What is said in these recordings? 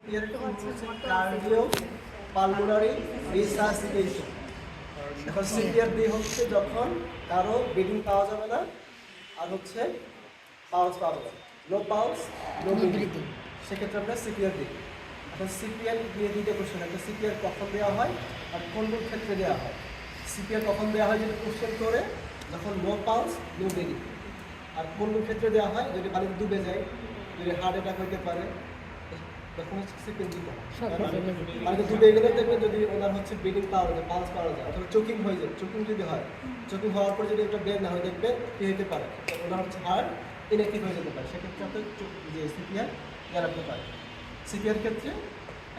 Cardio pulmonary resuscitation. এখন CPR দিয়ে হচ্ছে যখন কারো ব্রিদিং পাওয়া যাবে না আর হচ্ছে পালস পাওয়া যাবে, নো পালস নো ব্রিদিং, সেক্ষেত্রে আমরা সিপিআর দিই। এখন সিপিআর দিয়ে দিতে কোশ্চেন একটা সিপিআর কখন দেওয়া হয় আর কোন কোন ক্ষেত্রে দেওয়া হয়। সিপিআর কখন দেওয়া হয় যদি কোশ্চেন করে, যখন নো পালস নো ব্রিদিং। আর কোন কোন ক্ষেত্রে দেওয়া হয় যদি পানিতে ডুবে যায়, যদি হার্ট অ্যাটাক হইতে পারে, তখন হচ্ছে সিপিআর দিতে হয়। পানিতে ডুবে গেলে দেখবেন যদি ওনার হচ্ছে ব্রিদিং পাওয়া যায়, পালস পাওয়া যায়, অথবা চোকিং হয়ে যায়, চোকিং যদি হয়, চোকিং হওয়ার পর যদি ওটা বের না হয় দেখবে কী হতে পারে, ওনার হচ্ছে হার্ট ইনঅ্যাক্টিভ হয়ে যেতে পারে, সেক্ষেত্রে আপনার যে সিপিআর দেওয়া রাখতে পারে। সিপিআর ক্ষেত্রে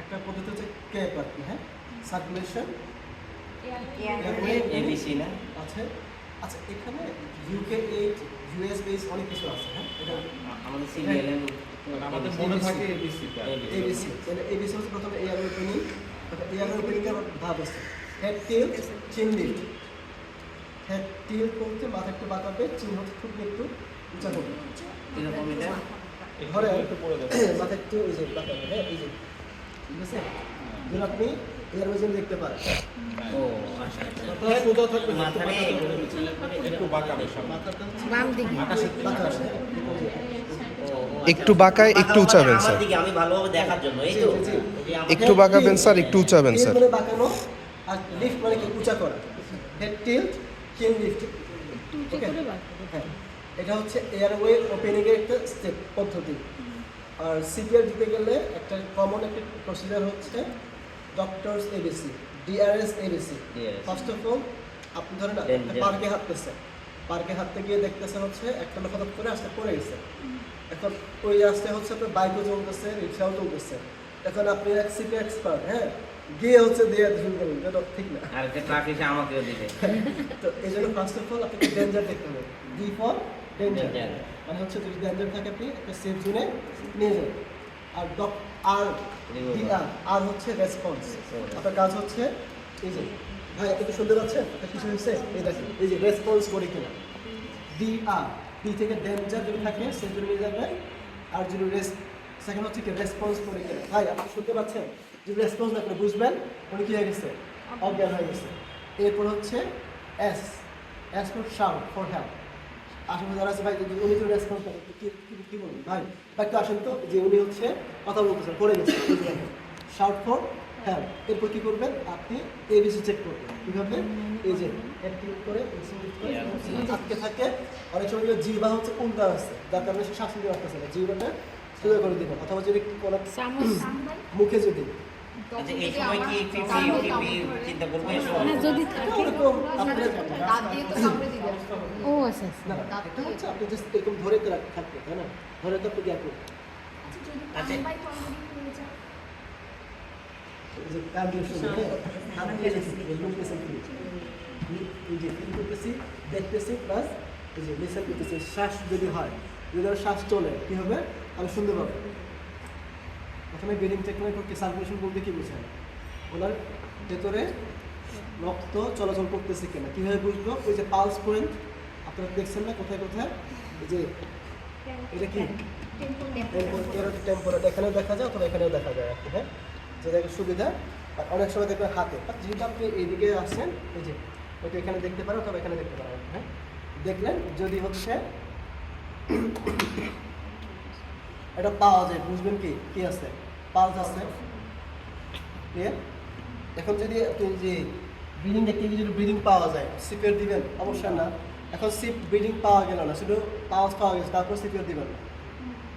একটা পদ্ধতি হচ্ছে ক্যাপ আর কি, হ্যাঁ, সার্কুলেশন এবিসি না আছে। আচ্ছা, এখানে ইউকে 8 ইউএস বেস অনেক কিছু আছে, হ্যাঁ, এটা আমাদের সিরিয়ালে আমাদের মনে থাকে এবিসি এবিসি। তাহলে এবিসি হচ্ছে প্রথমে এয়ার ওপেনিং, এয়ার ওপেনিং এর ভাব আছে হেড টিল্ট চিন লিফট। হেড টিল্ট করতে মাথা একটু বাঁকাবে, চিন হচ্ছে খুব একটু উঁচা হবে, এরকম এটা ধরে একটু পড়ে দেবো। মাথা একটু এই যে বাঁকাবে, হ্যাঁ, এই যে, ঠিক আছে। যেন আপনি এয়ার ওজন দেখতে পারেন। ও আচ্ছা মাথা সোজা থাকবে, মাথাটা একটু বাঁকাবে সামনে। মাথাটা হচ্ছে বাম দিকে বাঁকা আছে, হ্যাঁ, একটু বাঁকায় একটু উঁচাবেন আমার স্যার, দিকে আমি ভালোভাবে দেখার জন্য এই তো জি, জি। এই যে একটু বাঁকাবেন স্যার, একটু উঁচাবেন টিল্ট স্যার। মানে বাঁকানো আর লিফট মানে কি উঁচা করা। হেড টিল্ট চিন লিফট, ওকে, হ্যাঁ, এটা হচ্ছে এয়ারওয়ে ওপেনিং এর একটা স্টেপ পদ্ধতি। আর সিপিআর দিতে গেলে একটা কমন একটা প্রসিজার হচ্ছে doctors ABC, DRS ABC. DRS first of all আপনি ধরেন একটা পার্কে হাঁটতেছেন, পার্কে হাঁটতে গিয়ে দেখতেছেন হচ্ছে একটা লোক হঠাৎ করে আসতে পড়ে গেছে। এখন ওই রাস্তায় হচ্ছে আপনার বাইকও চলতেছে, রিক্সাও চলতেছে। এখন আপনি এক সিপি এক্সপার্ট, হ্যাঁ, গিয়ে হচ্ছে দিয়ে শুরু করুন, এটা ঠিক না। আর একটা ট্রাক এসে আমাকেও দিবে তো এই জন্য ফার্স্ট অফ অল আপনাকে ডেঞ্জার দেখতে হবে, ডি ফর ডেঞ্জার, Danger। মানে হচ্ছে যদি ডেঞ্জার থাকে আপনি একটা সেফ জোনে নিয়ে যান। আর আর ডিআর, আর হচ্ছে রেসপন্স। আপনার কাজ হচ্ছে এই যে, ভাই আপনি কি শুনতে পাচ্ছেন আপনার কিছু হয়েছে, এই দেখেন এই যে রেসপন্স করে কিনা। ডিআর, ডি থেকে ডেঞ্জার যদি থাকে সেফ জোনে নিয়ে যাবেন। আর যদি সেকেন্ড হচ্ছে কি রেসপন্স করে কিনা, ভাই আপনি শুনতে পাচ্ছেন, যদি রেসপন্স না করে বুঝবেন উনি কি হয়ে গেছে, অজ্ঞান হয়ে গেছে। এরপর হচ্ছে S, S for shout for help. আশেপাশে যারা আছে ভাই যদি উনি তো রেসপন্স করে কি বলুন, ভাই একটু আসেন তো, যে উনি হচ্ছে কথা বলতেছেন পড়ে গেছে, শাউট ফর হেল্প। এরপর কি করবেন, আপনি এবিসি চেক করবেন কীভাবে, এই যে হেড ক্লিক করে আটকে থাকে। অনেক সময় জিহ্বা হচ্ছে উল্টা আছে, যার কারণে সে শ্বাস নিতে পারতেছে না, জিহ্বাটা সোজা করে দিবেন। অথবা যদি কোনো মুখে যদি আচ্ছা এই সময় কি পিপি চিন্তা করবে এই সময় না যদি থাকে এরকম আপনার ও আচ্ছা না এটা হচ্ছে আপনি জাস্ট এরকম ধরে তো থাকবে, তাই না, ধরে তো আপনি গ্যাপ আচ্ছা যে কার্ডিওশন, আপনি এই যে ফিল করতেছি, দেখতেছি, প্লাস এই যে লিসেন করতেছি। শ্বাস যদি হয়, যদি ওর শ্বাস চলে কী হবে, আমি শুনতে পাবো। প্রথমে ব্রিদিং টেকনিক করতে সার্কুলেশন বলতে কী বোঝায়, ওনার ভেতরে রক্ত চলাচল করতেছে কিনা কীভাবে বুঝবো, ওই যে পালস পয়েন্ট আপনারা দেখছেন না কোথায় কোথায়, এই যে এটা কি টেম্পোরাল, এখানেও দেখা যায় অথবা এখানেও দেখা যায় আর কি, হ্যাঁ, যেটা সুবিধা। আর অনেক সময় দেখবেন হাতে, যেহেতু আপনি এইদিকে আসছেন, এই যে ওইটা এখানে দেখতে পারেন অথবা এখানে দেখতে পারেন, হ্যাঁ, দেখলেন যদি হচ্ছে এটা পাওয়া যায় বুঝবেন কি কি আছে, পালস আছে, ক্লিয়ার। এখন যদি আপনি যে ব্রিদিং দেখতে গিয়ে যদি ব্রিদিং পাওয়া যায়, সিপিআর দিবেন অবশ্যই না। এখন ব্রিদিং পাওয়া গেল না, শুধু পালস পাওয়া গেছে, তারপর সিপিআর দিবেন না।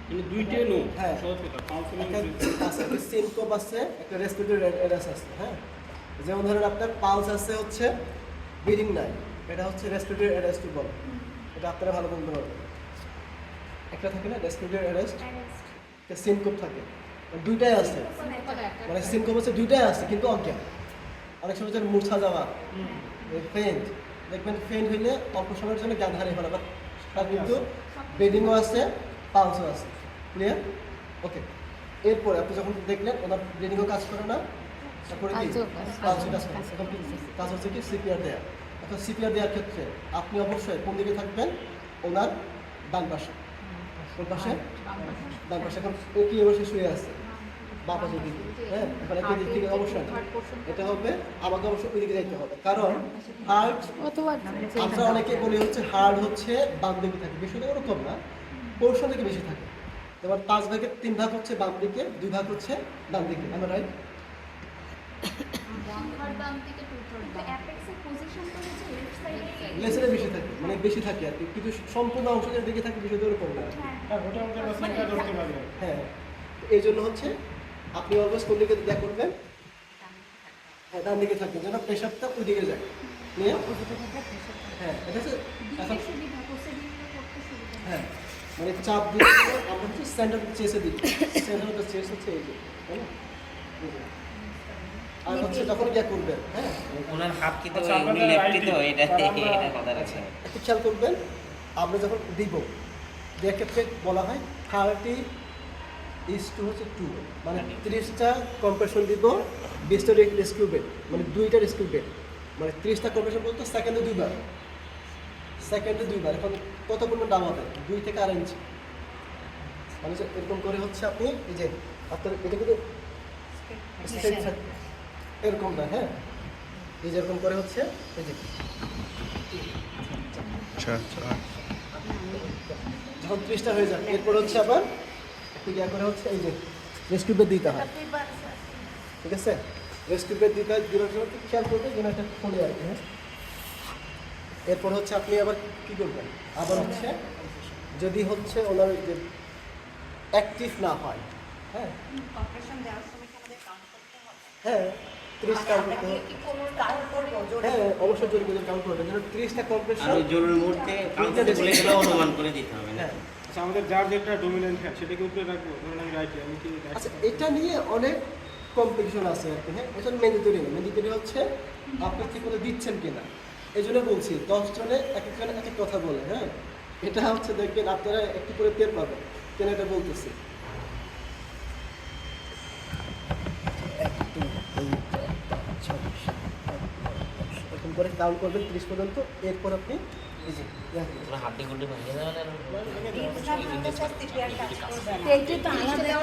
মানে দুইটাই নো, হ্যাঁ, সহজ কথা, কাউন্সিলিং একটা সিনকোপ আছে, একটা রেসপিরেটরি অ্যারেস আছে, হ্যাঁ। যেমন ধরেন আপনার পালস আছে হচ্ছে, ব্রিদিং নাই, এটা হচ্ছে রেসপিরেটরি অ্যারেস্ট বলে, এটা আপনারা ভালো বলতে পারবেন। একটা থাকে না রেসপিরেটরি অ্যারেস্ট, একটা সিনকোপ থাকে, দুইটাই আছে, মানে সিনকোপ হচ্ছে দুইটাই আছে কিন্তু অজ্ঞান। অনেক সময় যেন মূর্ছা যাওয়া, ফেন্ট, দেখবেন ফেন্ট হইলে অল্প সময়ের জন্য জ্ঞান হারিয়ে ফেলা, তার কিন্তু ব্রিদিংও আছে, পালসও আছে, ক্লিয়ার, ওকে। এরপরে আপনি যখন দেখলেন ওনার ব্রিদিংও কাজ করে না, তারপরে কি পালসও কাজ করে, এখন কাজ হচ্ছে কি সিপিআর দেয়া। এখন সিপিআর দেওয়ার ক্ষেত্রে আপনি অবশ্যই কোন দিকে থাকবেন, ওনার ডান পাশে, কোন পাশে, ডান পাশে। এখন ও কি বসে শুয়ে আছে, বাঁ পাশের দিকে। হ্যাঁ, এখন একটা দিক থেকে অবশ্যই না। এটা হবে আমাকে অবশ্যই ওই দিকে যাইতে হবে, কারণ হার্ট অথবা আমরা অনেকে বলি হচ্ছে হার্ট হচ্ছে বাম দিকে থাকে, বিষয়টা ওরকম না, পোর্শন থেকে বেশি থাকে। এবার 5 ভাগের 3 ভাগ হচ্ছে বাম দিকে, 2 ভাগ হচ্ছে ডান দিকে, আমরা রাইট? লেসেরে বেশি থাকে, মানে বেশি থাকে আর কি, কিন্তু সম্পূর্ণ অংশের দিকে থাকে, বিষয়টা ওরকম না। হ্যাঁ, তো এই জন্য হচ্ছে আপনি অলওয়েজ কোন দিকে দেয়া করবেন? হ্যাঁ, ডান দিকে থাকবেন, যেন প্রেশারটা ওই দিকে যায় নিয়ে। হ্যাঁ, এটা হচ্ছে এখন হ্যাঁ, মানে চাপ দিয়ে আমরা হচ্ছে সেন্টার চেসে দিই, সেন্টার অফ দ্য চেস হচ্ছে এই যে, তাই না? এই যে। আর হচ্ছে যখন ইয়া করবেন, হ্যাঁ, ওনার হাত কি তো উনি লেফটি তো এটা কথা আছে। একটু খেয়াল করবেন, আমরা যখন দিব দেওয়ার ক্ষেত্রে বলা হয় 30 is to হচ্ছে 2, মানে 30টা কম্প্রেশন দিব, 20টা রেস্কিউ বেড, মানে 2টা রেস্কিউ বেড, মানে 30টা কম্প্রেশন বলতে সেকেন্ডে 2বার, সেকেন্ডে 2বার। এখন কত পরিমাণ দাম হবে? 2 থেকে 2.5 ইঞ্চি, মানে যে এরকম করে হচ্ছে আপনি এই যে আপনার এটা কিন্তু straight থাকবে, এরকম না, হ্যাঁ, এই যে এরকম করে হচ্ছে এই যে আচ্ছা আচ্ছা যখন 30টা হয়ে যাবে, এরপর হচ্ছে আবার একটু ইয়া করে হচ্ছে এই যে রেস্কিউ বেড দিতে হয়, ঠিক আছে? রেস্কিউ বেড দিতে হয়, দিনের জন্য একটু খেয়াল করবে যেন এটা খুলে আর কি, হ্যাঁ। এরপর হচ্ছে আপনি আবার কি করবেন, আবার হচ্ছে যদি হচ্ছে ওনার যে অ্যাক্টিভ না হয়, হ্যাঁ হ্যাঁ 30 কাউন্ট করতে হবে, হ্যাঁ অবশ্যই জোর করে কাউন্ট করবেন, যেন 30টা আর কম্প্রেশন। ওই জরুরি মুহূর্তে কাউন্টারে বলে গেলে অনুমান করে দিতে হবে না? হ্যাঁ, আচ্ছা, আমাদের যার যেটা ডমিনেন্ট হ্যাঁ সেটাকে উপরে রাখবো, ধরুন আমি রাইটে, আমি কি right? আচ্ছা, এটা নিয়ে অনেক কম্পিটিশন আছে আর কি, হ্যাঁ। এটা ম্যান্ডেটরি না, ম্যান্ডেটরি হচ্ছে আপনি ঠিক মতো দিচ্ছেন কিনা। এই জন্য বলছি 10 জনে এক একজনে এক এক কথা বলে, হ্যাঁ। এটা হচ্ছে দেখবেন আপনারা একটু করে টের পাবেন কেন এটা বলতেছি। এরকম করে ডাউন করবেন 30 পর্যন্ত, এরপর আপনি এই যে ওরা হাড্ডি গুড্ডি ভেঙে যাবে না? এইটা তো আলাদা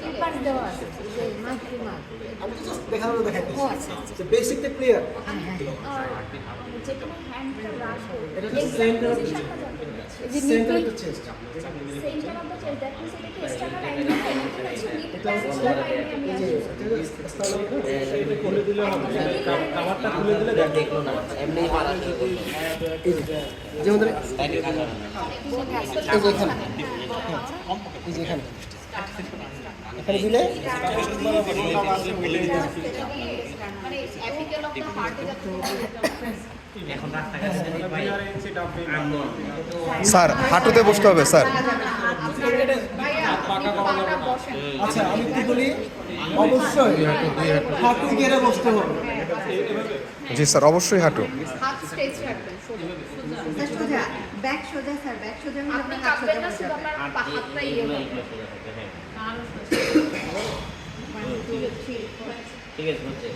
পেপার দেওয়া আছে, যে মাল্টি মার্ক। আমি তো জাস্ট দেখানো দেখাইতেছি, ও আচ্ছা আচ্ছা। বেসিকটা ক্লিয়ার। যেখানে হ্যান্ডটা রাখবো এটা হচ্ছে centre of centre of chest, centre of the chest, that means এটা কি এক্সটার্নাল অ্যাঙ্গেল এটা হচ্ছে এই যে এটা খুলে দিলে হবে, কাভারটা খুলে দিলে দেখ দেখলো না, এমনি পারা শুরু করলো। এই যে যেমন ধরেন তাই না কাজ হবে না। এই যে এখানে, এই যে এখানে এখানে দিলে মানে অ্যাপিক্যাল অফ দ্য হার্ট এখন রাস্তাঘাটে যদি ভাই আন্দোলন স্যার হাঁটুতে বসতে হবে স্যার। আচ্ছা আমি কি বলি, অবশ্যই হাঁটু গেড়ে বসতে হবে। জি স্যার, অবশ্যই হাঁটু। হাত স্ট্রেচ রাখবেন সোজা ব্যাক সোজা স্যার, ব্যাক সোজা হলে আপনি আপনার হাত কাঁপবেন সোজা না, হয়ে শুধু যাবে। আপনার হাতটা ইয়ে হবে। ঠিক আছে হচ্ছে